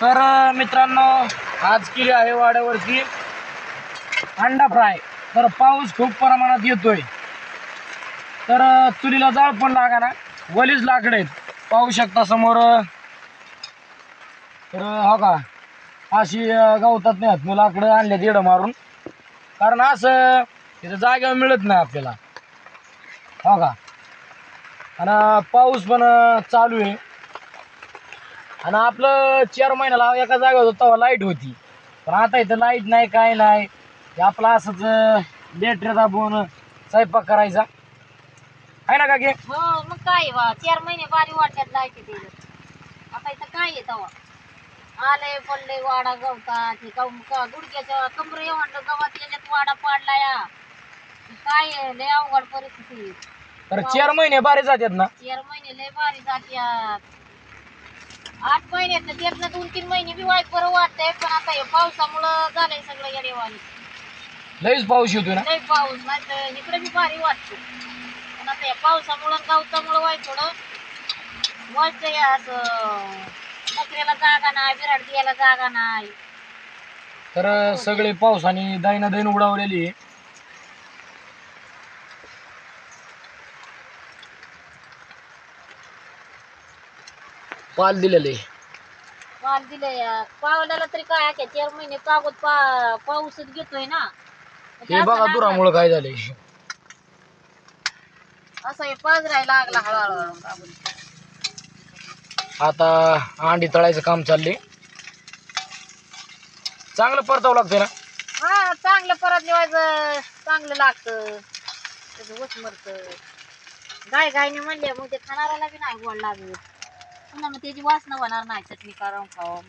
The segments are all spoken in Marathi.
तर मित्रांनो आज केली आहे वाड्यावरती अंडा फ्राय। तर पाऊस खूप प्रमाणात येतोय, तर चुलीला जाळ पण लागाना, वलीच लाकडं आहेत पाहू शकता समोर। तर हो का अशी गवतात नाही मी लाकडं आणले तिकडं मारून, कारण असं तिथं जागेवर मिळत नाही आपल्याला हो का। आणि पाऊस पण चालू आहे आणि आपलं 4 महिन्याला एका जागेवर होतं तेव्हा लाईट होती, पण आता इथं लाईट नाही काय नाही। हे आपलं असंच बॅटरी दाबून स्वयंपाक करायचा आहे ना काकी? हो मग काय वा 4 महिने बारी वाटत जायचे ते। आता इथं काय आहे तवा आलंय पडले वाडा गवतात गुडघ्याच्या कमर एवढं गवत याच्यात वाडा पाडला या काय आहे, लय अवघड परिस्थिती आहे। तर 4 महिने बारे जातात ना? 4 महिने लय बारी जात्यात। 8 महिन्यात त्यातनं 2-3 महिने बी वाईट बरं वाटतंय, पण आता हे पावसामुळं झालंय सगळं येडेवाणी। लईच पाऊस येतोय ना? लय पाऊस नाही तर इकडे बी भारी वाटतो, पण आता या पावसामुळं गवतामुळं वाईट थोडं वाटतंय असं। नकऱ्याला जागा नाही, बिराड द्यायला जागा नाही। तर सगळे पावसाने दैन उडावलेली आहे। पाल दिलेले पाल दिले पावल्याला तरी काय आहे 4 महिने कागद पाऊसच घेतोय ना। हे बघा दुरामुळं काय झालंय। असं हे पाजरायला लागला हळूहळू। आता अंडी तळायचं काम चाललंय, चांगलं परतावं लागतंय ना? हा चांगलं परत लिवायचं चांगलं लागतं, त्याचं उचमरत गाय गायने म्हणले मग ते खाणाऱ्याला बी नाही गोड लागत, पुन्हा मग त्याची वासना होणार नाही चटणी करून खावं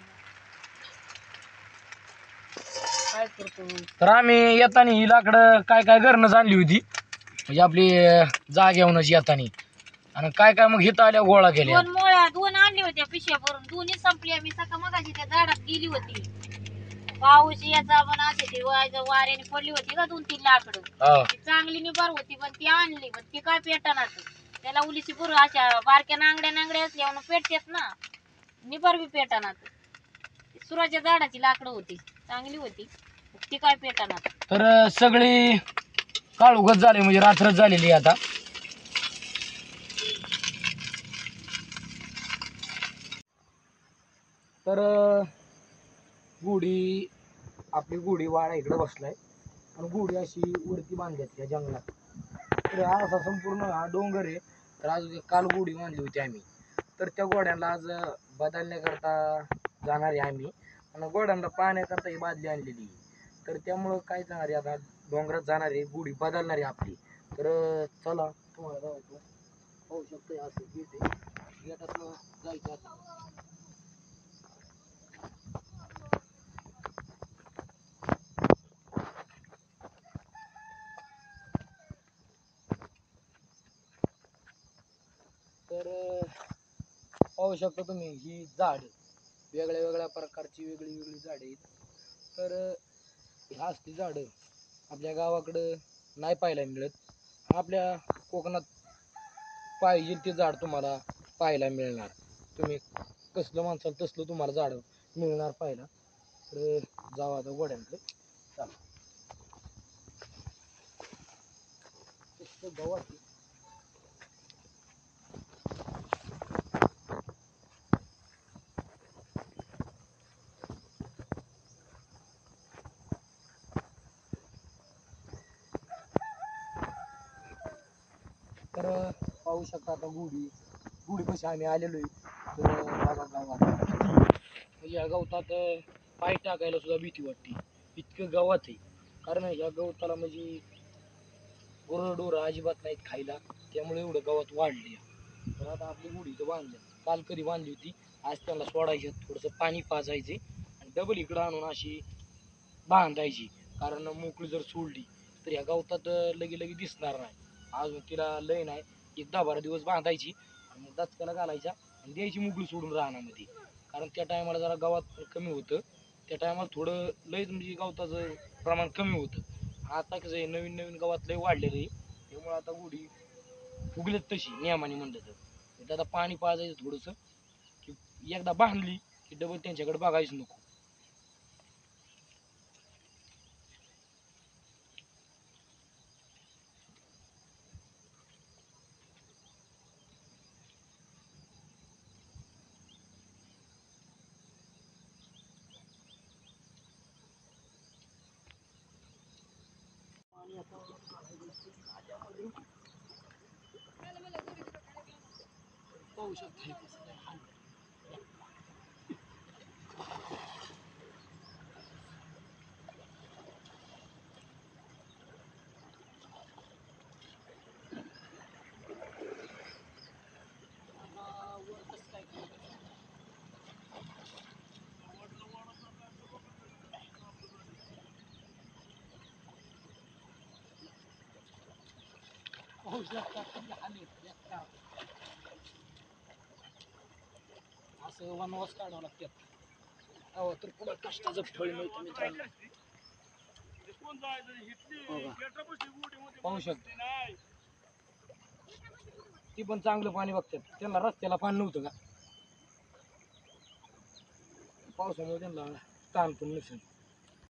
काय करतो। तर आम्ही येताना ही लाकडं काय काय घरनंच आणली होती, म्हणजे आपली जागेवरच येताना, आणि काय काय मग हिथं आल्या गोळा केल्या। 2 मोळ्या 2 आणल्या होत्या पिशव्या भरून, दोन्ही संपल्या। मी सकाळ मगाशी त्या झाडात गेली होती, पाऊस याचा पण असे ती वाऱ्याने पडली होती का 2-3 लाकडं ती चांगली निभार होती, पण ती आणली पण ती काय पेटणार त्याला उलीची बुर अशा बारक्या नांगड्या असल्यावर पेटतात ना, निभार बी पेटणार। सुराच्या झाडाची लाकडं होती चांगली होती, ती काय पेटणार। तर सगळी काळुगत झाली, म्हणजे रात्रच झालेली आहे आता। तर गुढी आपली गुढी वाडा इकडे बसलाय आणि गुढी अशी वरती बांधल्यात या जंगलात। तर हा असा संपूर्ण हा डोंगर आहे। तर आज काल गुढी बांधली होती आम्ही, तर त्या घोड्यांना आज बदलण्याकरता जाणार आहे आम्ही, आणि घोड्यांना पाहण्याकरता ही बादली आणलेली आहे। तर त्यामुळं काय जाणार आहे आता डोंगरात जाणार आहे, गुढी बदलणार आहे आपली। तर चला तुम्हाला जायचं पाहू शकतोय असं गेट आहे, गेटातनं जायचं आता। तर पाहू शकता तुम्ही ही झाड वेगळ्या वेगळ्या प्रकारची वेगळी वेगळी झाडे आहेत। तर ह्या असली झाडं आपल्या गावाकडं नाही पाहायला मिळत, आपल्या कोकणात पाहिजे ते झाड तुम्हाला पाहायला मिळणार। तुम्ही कसलं माणसाल तसलं तुम्हाला झाड मिळणार पाहायला। तर जाऊ आता घोड्यांकडे चला। गव्हाची तर पाहू शकता आता गुढी कशी आम्ही आलेलो आहे। तर बघा गावात म्हणजे या गवतात पाय टाकायला सुद्धा भीती वाटते, इतकं गवत आहे। कारण या गवताला म्हणजे गुरंढोरं अजिबात नाहीत खायला, त्यामुळे एवढं गवत वाढले। तर आता आपली गुढी इथं बांधली, काल कधी बांधली होती, आज त्याला सोडायचे, थोडंसं पाणी पाजायचे आणि डबल इकडं आणून अशी बांधायची। कारण मोकळी जर सोडली तर या गवतात लगे दिसणार नाही। अजून तिला लय नाही, एक 10-12 दिवस बांधायची आणि मग दचक्याला घालायच्या आणि द्यायची मोकळी सोडून रानामध्ये। कारण त्या टायमाला जरा गवत कमी होतं, त्या टायमाला थोडं लयच म्हणजे गवताचं प्रमाण कमी होतं। आता कसं आहे नवीन नवीन गवत लय वाढलेलं आहे, त्यामुळे आता गुढी फुगलेत तशी नियमाने म्हणलं तर आता पाणी पाजायचं थोडंसं की एकदा बांधली की डबल त्यांच्याकडे बघायच नको. पाहू शकता असं वनवास काढावं लागतात. तेव्हा तर पुढं कष्टाचं फळ मिळतं मित्रांनो. पाहू शकता ती पण चांगलं पाणी बघतात. त्यांना रस्त्याला पाणी नव्हतं का, पावसामुळे त्यांना ताण पण नसेल.